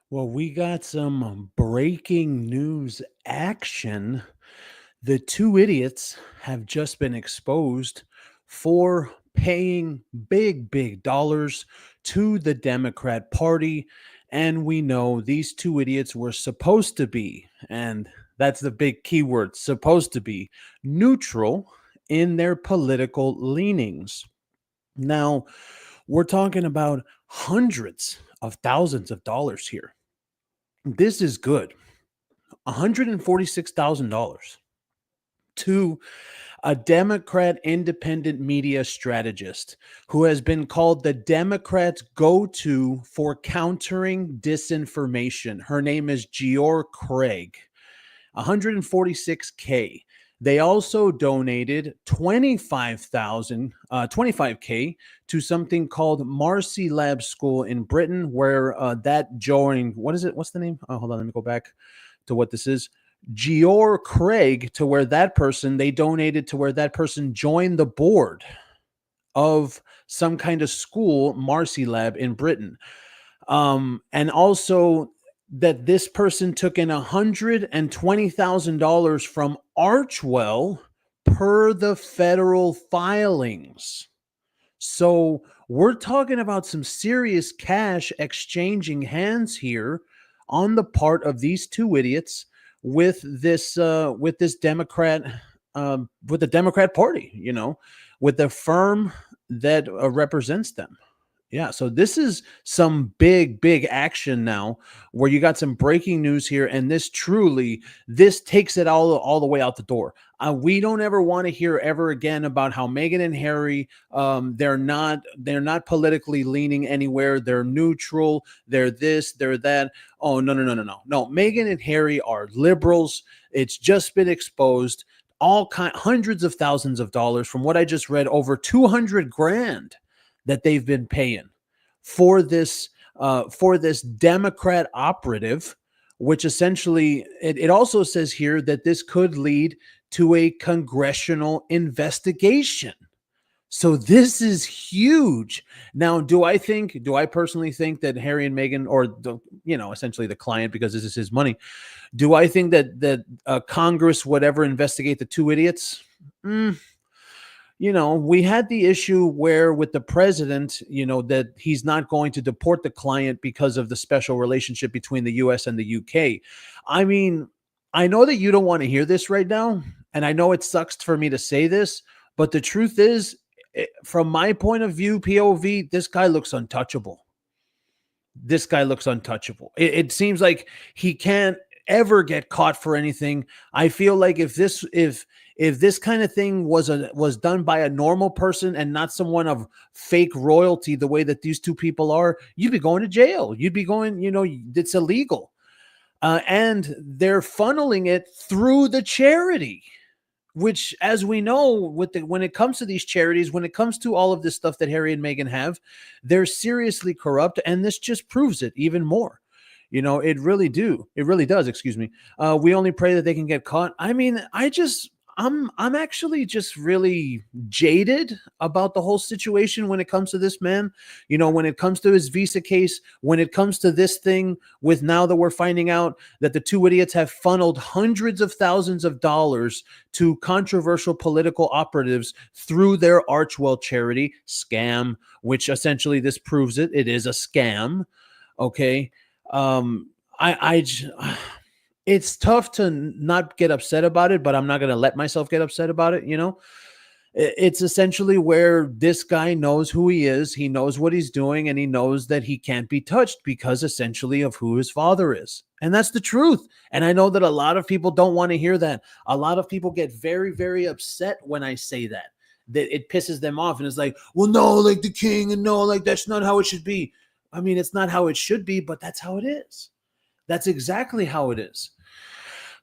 Well, we got some breaking news action. The two idiots have just been exposed for paying big dollars to the Democrat Party. And we know these two idiots were supposed to be, and that's the big keyword, supposed to be neutral in their political leanings. Now, we're talking about hundreds of thousands of dollars here. This is good. $146,000 to a Democrat independent media strategist who has been called the Democrats' go-to for countering disinformation. Her name is Geor Craig. 146K. They also donated 25K to something called Marcy Lab School in Britain, where that joined. What is it? What's the name? Oh, hold on, let me go back to what this is. Geor Craig, to where that person, they donated to where that person joined the board of some kind of school, Marcy Lab in Britain. And also that this person took in $120,000 from Archwell per the federal filings. So we're talking about some serious cash exchanging hands here on the part of these two idiots with this Democrat, with the Democrat Party, with the firm that represents them. Yeah, so this is some big action now where you got some breaking news here, and this takes it all the way out the door. We don't ever want to hear ever again about how Meghan and Harry, they're not politically leaning anywhere. They're neutral. They're this, they're that. Oh, no. Meghan and Harry are liberals. It's just been exposed. Hundreds of thousands of dollars, from what I just read, over 200 grand that they've been paying for this Democrat operative, which essentially it also says here that this could lead to a congressional investigation. So this is huge. Now, do I personally think that Harry and Meghan, or essentially the client, because this is his money, do I think that Congress would ever investigate the two idiots? We had the issue where with the president, that he's not going to deport the client because of the special relationship between the US and the UK. I mean, I know that you don't want to hear this right now, and I know it sucks for me to say this, but the truth is, from my point of view, POV, this guy looks untouchable. It seems like he can't ever get caught for anything. I feel like if this kind of thing was done by a normal person and not someone of fake royalty, the way that these two people are, you'd be going to jail. You'd be going, it's illegal. And they're funneling it through the charity, which, as we know, when it comes to these charities, when it comes to all of this stuff that Harry and Meghan have, they're seriously corrupt, and this just proves it even more. It really does. Excuse me. We only pray that they can get caught. I mean, I'm actually just really jaded about the whole situation when it comes to this man. When it comes to his visa case, when it comes to this thing, with now that we're finding out that the two idiots have funneled hundreds of thousands of dollars to controversial political operatives through their Archwell charity scam, which essentially this proves it. It is a scam. Okay. I it's tough to not get upset about it, but I'm not going to let myself get upset about it. It's essentially where this guy knows who he is. He knows what he's doing, and he knows that he can't be touched because essentially of who his father is. And that's the truth. And I know that a lot of people don't want to hear that. A lot of people get very upset when I say that it pisses them off. And it's like, well, no, like the king, and no, like that's not how it should be. I mean, it's not how it should be, but that's how it is. That's exactly how it is.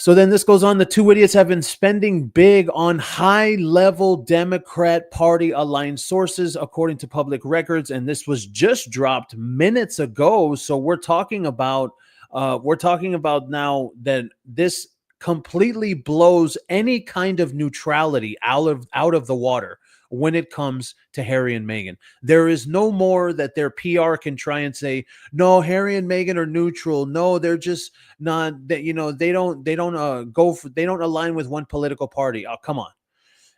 So then this goes on. The two idiots have been spending big on high-level Democrat Party aligned sources, according to public records, and this was just dropped minutes ago. So we're talking about now that this completely blows any kind of neutrality out of the water when it comes to Harry and Meghan. There is no more that their PR can try and say, no, Harry and Meghan are neutral. No, they're just not that, they don't align with one political party. Oh, come on.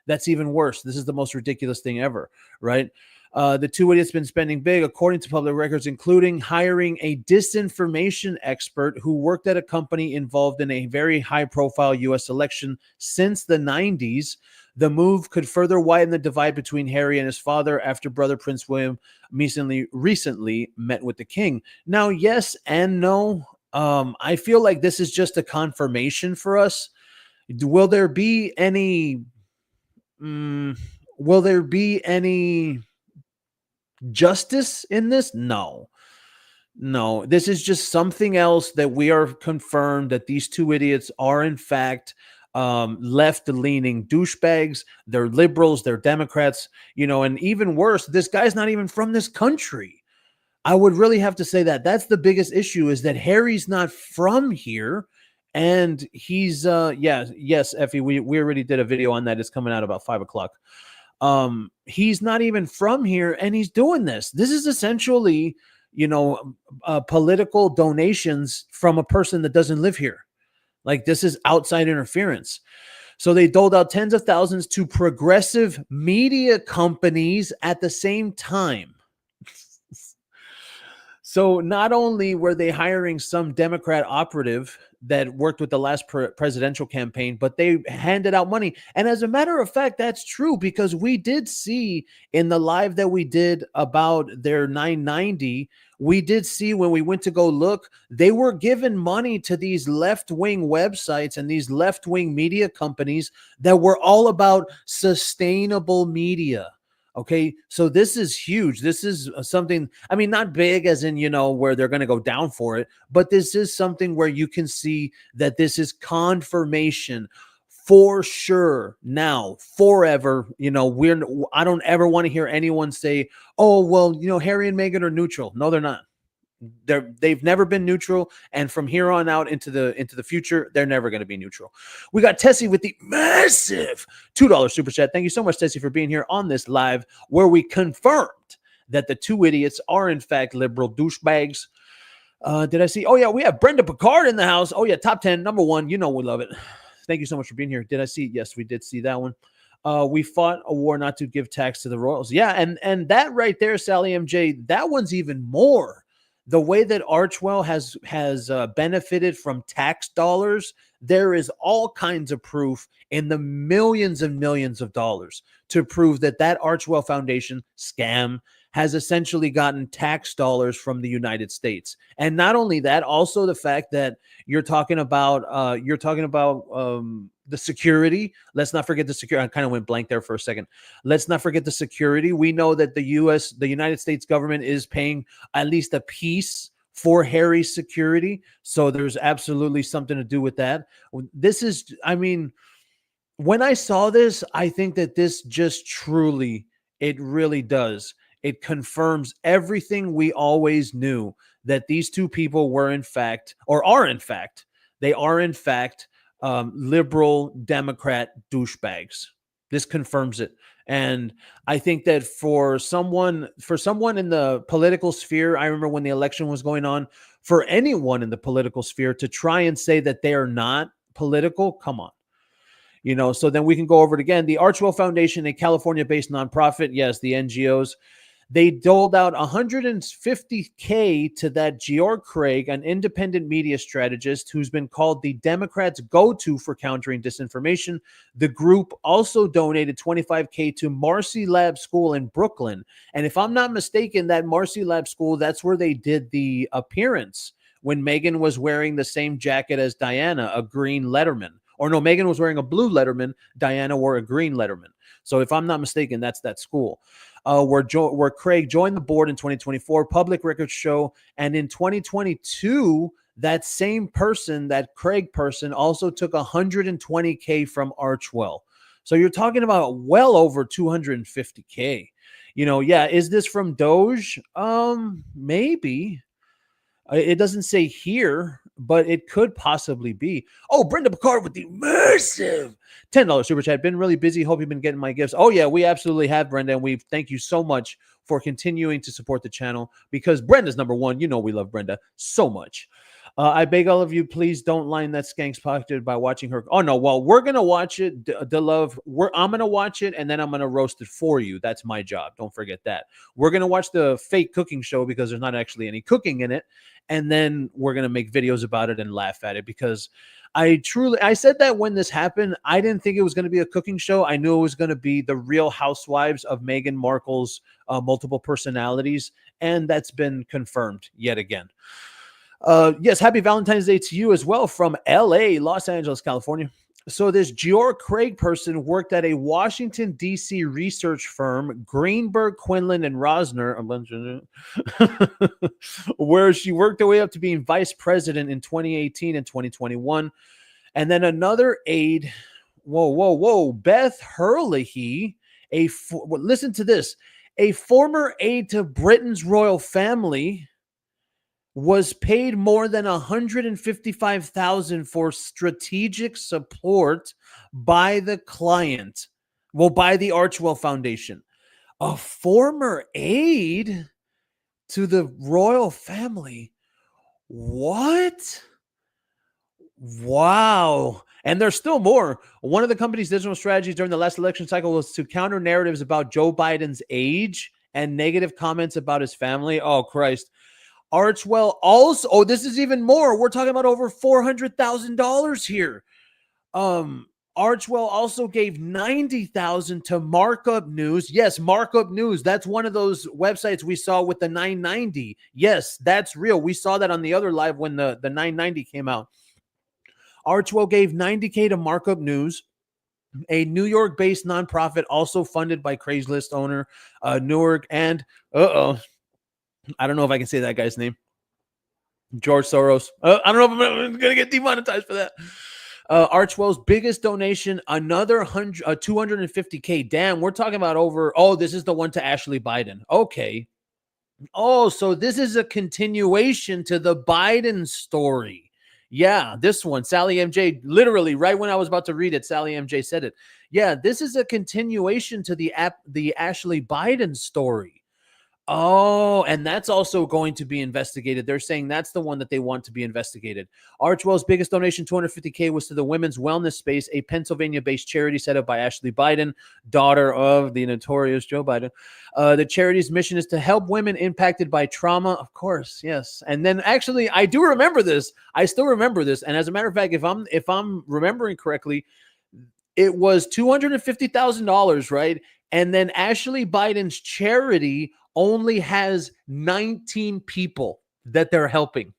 That's even worse. This is the most ridiculous thing ever, right? The two idiots been spending big, according to public records, including hiring a disinformation expert who worked at a company involved in a very high-profile U.S. election since the 90s. The move could further widen the divide between Harry and his father after brother Prince William recently met with the king. Now, yes and no. I feel like this is just a confirmation for us. Will there be any will there be any justice in this? No. No, this is just something else that we are confirmed that these two idiots are in fact left-leaning douchebags. They're liberals, they're Democrats, and even worse, this guy's not even from this country. I would really have to say that that's the biggest issue, is that Harry's not from here. And he's yes, Effie, we already did a video on that. It's coming out about 5 o'clock. He's not even from here, and he's doing this. This is essentially, political donations from a person that doesn't live here. Like, this is outside interference. So they doled out tens of thousands to progressive media companies at the same time. So not only were they hiring some Democrat operative that worked with the last presidential campaign, but they handed out money. And as a matter of fact, that's true, because we did see in the live that we did about their 990, we did see when we went to go look, they were giving money to these left-wing websites and these left-wing media companies that were all about sustainable media. Okay, so this is huge. This is something, I mean, not big as in, where they're going to go down for it, but this is something where you can see that this is confirmation for sure now, forever. I don't ever want to hear anyone say, oh, well, Harry and Meghan are neutral. No, they're not. They've never been neutral, and from here on out into the future, they're never going to be neutral. We got Tessie with the massive $2 super chat. Thank you so much, Tessie, for being here on this live where we confirmed that the two idiots are in fact liberal douchebags. Did I see? Oh yeah, we have Brenda Picard in the house. Oh yeah, top 10, number 1. We love it. Thank you so much for being here. Did I see? Yes, we did see that one. We fought a war not to give tax to the royals. Yeah, and that right there, Sally MJ, that one's even more. The way that Archwell has benefited from tax dollars, there is all kinds of proof in the millions and millions of dollars to prove that Archwell Foundation scam has essentially gotten tax dollars from the United States. And not only that, also the fact that you're talking about the security. Let's not forget the security. I kind of went blank there for a second. Let's not forget the security. We know that the United States government is paying at least a piece for Harry's security. So there's absolutely something to do with that. This is, I mean, when I saw this, I think that this just truly, it really does. It confirms everything we always knew, that these two people were in fact, or are in fact, they are in fact liberal Democrat douchebags. This confirms it. And I think that for someone in the political sphere, I remember when the election was going on, for anyone in the political sphere to try and say that they are not political, come on. So then we can go over it again. The Archwell Foundation, a California-based nonprofit, yes, the NGOs, they doled out $150K to that George Craig, an independent media strategist who's been called the Democrats' go-to for countering disinformation. The group also donated $25K to Marcy Lab School in Brooklyn. And if I'm not mistaken, that Marcy Lab School, that's where they did the appearance when Meghan was wearing the same jacket as Diana, a green Letterman. Or no, Meghan was wearing a blue Letterman. Diana wore a green Letterman. So if I'm not mistaken, that's that school. Where Craig joined the board in 2024, public records show. And in 2022, that same person, that Craig person, also took $120K from Archwell. So you're talking about well over $250K. Yeah, is this from Doge? Maybe. It doesn't say here, but it could possibly be. Oh, Brenda Picard with the massive $10 super chat. Been really busy. Hope you've been getting my gifts. Oh yeah, we absolutely have, Brenda, and we thank you so much for continuing to support the channel, because Brenda's number one. You know we love Brenda so much. I beg all of you, please don't line that skank's pocket by watching her. Oh no, well, we're gonna watch it, the love. I'm gonna watch it, and then I'm gonna roast it for you. That's my job. Don't forget that. We're gonna watch the fake cooking show because there's not actually any cooking in it, and then we're gonna make videos about it and laugh at it, because I said that when this happened, I didn't think it was going to be a cooking show. I knew it was going to be the Real Housewives of Meghan Markle's multiple personalities, and that's been confirmed yet again. Yes, happy Valentine's Day to you as well from LA, Los Angeles, California. So this George Craig person worked at a Washington, D.C. research firm, Greenberg, Quinlan, and Rosner, where she worked her way up to being vice president in 2018 and 2021. And then another aide, Beth Herlihy, listen to this, a former aide to Britain's royal family, was paid more than $155,000 for strategic support by the client. Well, by the Archwell Foundation. A former aide to the royal family. What? Wow. And there's still more. One of the company's digital strategies during the last election cycle was to counter narratives about Joe Biden's age and negative comments about his family. Oh, Christ. Archwell also, this is even more. We're talking about over $400,000 here. Archwell also gave $90,000 to Markup News. Yes, Markup News. That's one of those websites we saw with the 990. Yes, that's real. We saw that on the other live when the 990 came out. Archwell gave $90K to Markup News, a New York-based nonprofit also funded by Craigslist owner Newark and I don't know if I can say that guy's name. George Soros. I don't know if I'm going to get demonetized for that. Archwell's biggest donation, another $250K. Damn, we're talking about over. Oh, this is the one to Ashley Biden. Okay. Oh, so this is a continuation to the Biden story. Yeah, this one, Sally MJ, literally right when I was about to read it, Sally MJ said it. Yeah, this is a continuation to the Ashley Biden story. Oh, and that's also going to be investigated. They're saying that's the one that they want to be investigated. Archwell's biggest donation, $250K, was to the Women's Wellness Space, a Pennsylvania-based charity set up by Ashley Biden, daughter of the notorious Joe Biden. The charity's mission is to help women impacted by trauma. Of course, yes. And then actually, I do remember this. I still remember this. And as a matter of fact, if I'm remembering correctly, it was $250,000, right? And then Ashley Biden's charity only has 19 people that they're helping.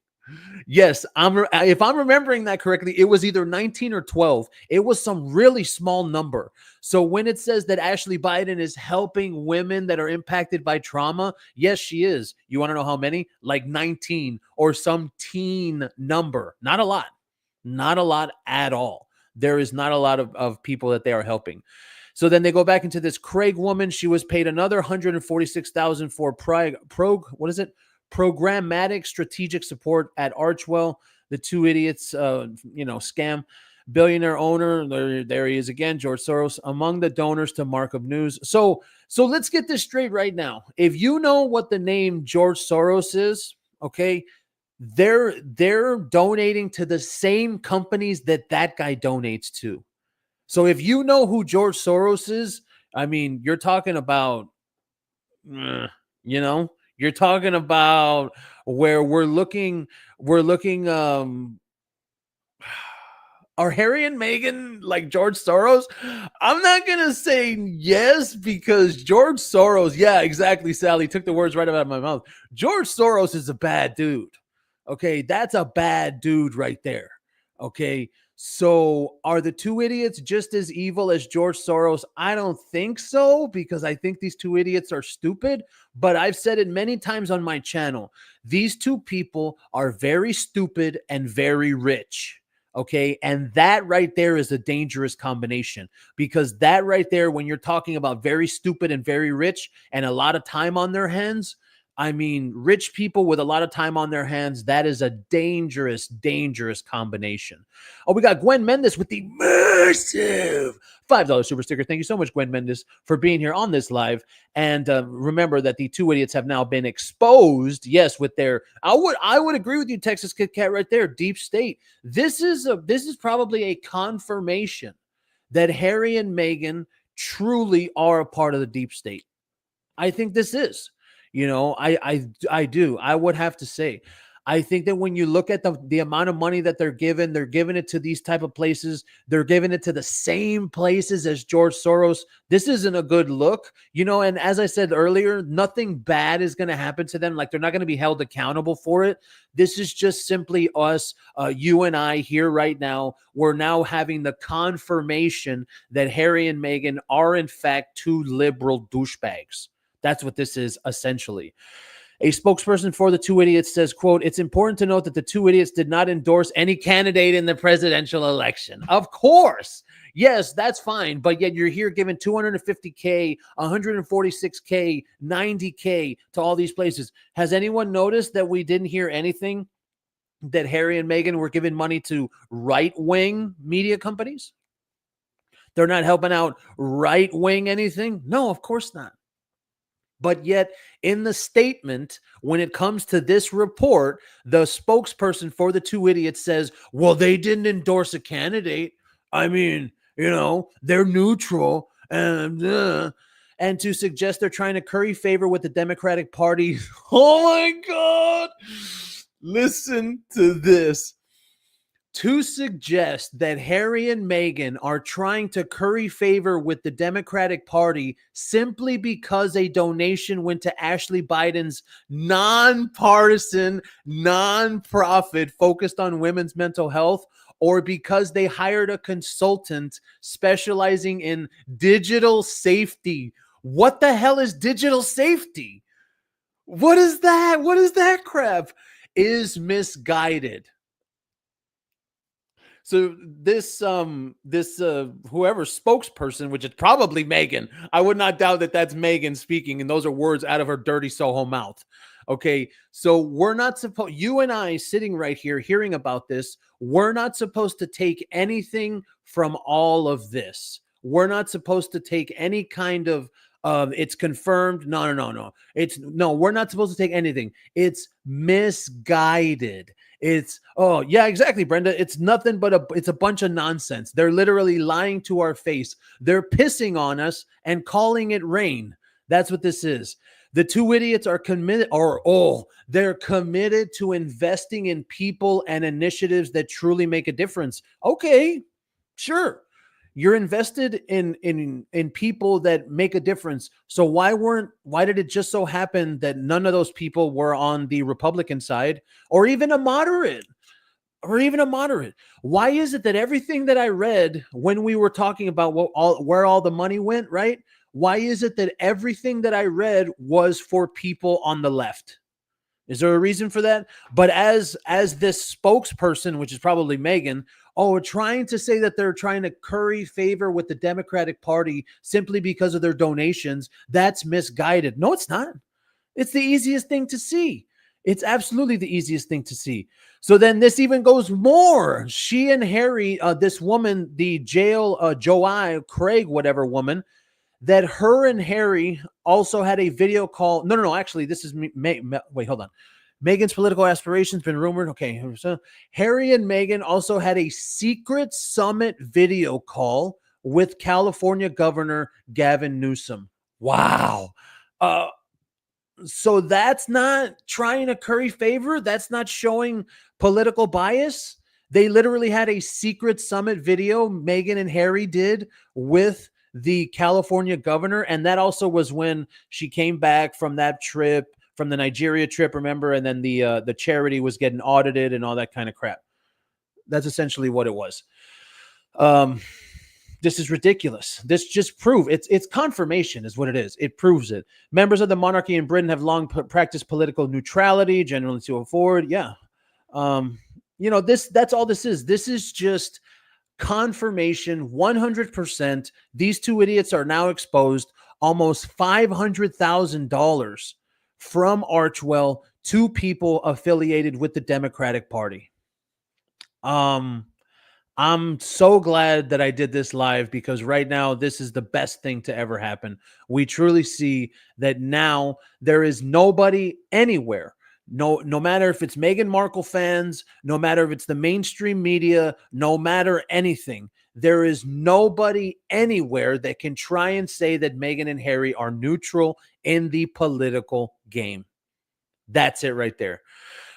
Yes, if I'm remembering that correctly, it was either 19 or 12. It was some really small number. So when it says that Ashley Biden is helping women that are impacted by trauma, yes, she is. You want to know how many? Like 19 or some teen number. Not a lot. Not a lot at all. There is not a lot of people that they are helping. So then they go back into this Craig woman. She was paid another $146,000 for programmatic strategic support at Archwell. The two idiots, scam. Billionaire owner, there he is again, George Soros, among the donors to Markup News. So let's get this straight right now. If you know what the name George Soros is, okay, they're donating to the same companies that guy donates to. So if you know who George Soros is, I mean, you're talking about, you're talking about where we're looking, are Harry and Meghan like George Soros? I'm not going to say yes, because George Soros, yeah, exactly, Sally, took the words right out of my mouth. George Soros is a bad dude. Okay, that's a bad dude right there. Okay, so are the two idiots just as evil as George Soros? I don't think so, because I think these two idiots are stupid. But I've said it many times on my channel. These two people are very stupid and very rich. Okay, and that right there is a dangerous combination, because that right there, when you're talking about very stupid and very rich and a lot of time on their hands, I mean, rich people with a lot of time on their hands, that is a dangerous, dangerous combination. Oh, we got Gwen Mendes with the massive $5 super sticker. Thank you so much, Gwen Mendes, for being here on this live. And remember that the two idiots have now been exposed. Yes, with their, I would agree with you, Texas Kit Kat, right there. Deep state. This is probably a confirmation that Harry and Meghan truly are a part of the deep state. I think this is, I do. I would have to say, I think that when you look at the amount of money that they're giving it to these type of places. They're giving it to the same places as George Soros. This isn't a good look, and as I said earlier, nothing bad is going to happen to them. Like, they're not going to be held accountable for it. This is just simply us, you and I here right now. We're now having the confirmation that Harry and Meghan are in fact two liberal douchebags. That's what this is essentially. A spokesperson for the two idiots says, quote, "It's important to note that the two idiots did not endorse any candidate in the presidential election." Of course. Yes, that's fine. But yet you're here giving $250K, $146K, $90K to all these places. Has anyone noticed that we didn't hear anything that Harry and Meghan were giving money to right-wing media companies? They're not helping out right-wing anything? No, of course not. But yet, in the statement, when it comes to this report, the spokesperson for the two idiots says, well, they didn't endorse a candidate. I mean, they're neutral. And to suggest they're trying to curry favor with the Democratic Party. Oh, my God. Listen to this. To suggest that Harry and Meghan are trying to curry favor with the Democratic Party simply because a donation went to Ashley Biden's nonpartisan, nonprofit focused on women's mental health, or because they hired a consultant specializing in digital safety. What the hell is digital safety? What is that? What is that crap? Is misguided. So this whoever spokesperson, which is probably Meghan, I would not doubt that that's Meghan speaking, and those are words out of her dirty Soho mouth. Okay, so we're not supposed, you and I sitting right here hearing about this, we're not supposed to take anything from all of this. We're not supposed to take any kind of it's confirmed. No. We're not supposed to take anything. It's misguided. It's, oh, yeah, exactly, Brenda. It's nothing but it's a bunch of nonsense. They're literally lying to our face. They're pissing on us and calling it rain. That's what this is. The two idiots are committed, they're committed to investing in people and initiatives that truly make a difference. Okay, sure. You're invested in people that make a difference. So why did it just so happen that none of those people were on the Republican side or even a moderate? Why is it that everything that I read when we were talking about where all the money went, right? Why is it that everything that I read was for people on the left? Is there a reason for that? But as this spokesperson, which is probably Meghan, trying to say that they're trying to curry favor with the Democratic Party simply because of their donations, that's misguided. No, it's not. It's the easiest thing to see. It's absolutely the easiest thing to see. So then this even goes more. She and Harry, this woman, the Joai Craig, whatever woman, that her and Harry also had a video call. No. Actually, this is wait, hold on. Meghan's political aspirations been rumored. Okay. So Harry and Meghan also had a secret summit video call with California Governor Gavin Newsom. Wow. So that's not trying to curry favor. That's not showing political bias. They literally had a secret summit video Meghan and Harry did with the California governor. And that also was when she came back from that trip, from the Nigeria trip, remember? And then the charity was getting audited and all that kind of crap. That's essentially what it was. This is ridiculous. This just proves it's confirmation is what it is. It proves it. Members of the monarchy in Britain have long practiced political neutrality, generally to afford. Yeah. That's all this is. This is just confirmation 100%. These two idiots are now exposed. Almost $500,000 from Archwell to people affiliated with the Democratic Party. I'm so glad that I did this live because right now this is the best thing to ever happen. We truly see that now there is nobody anywhere. No matter if it's Meghan Markle fans, no matter if it's the mainstream media, no matter anything, there is nobody anywhere that can try and say that Meghan and Harry are neutral in the political game. That's it right there.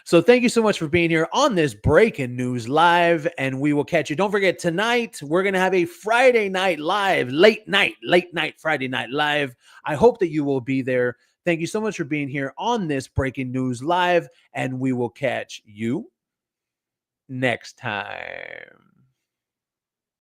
So thank you so much for being here on this breaking news live, and we will catch you. Don't forget, tonight we're going to have a Friday night live, late night Friday night live. I hope that you will be there. Thank you so much for being here on this breaking news live, and we will catch you next time.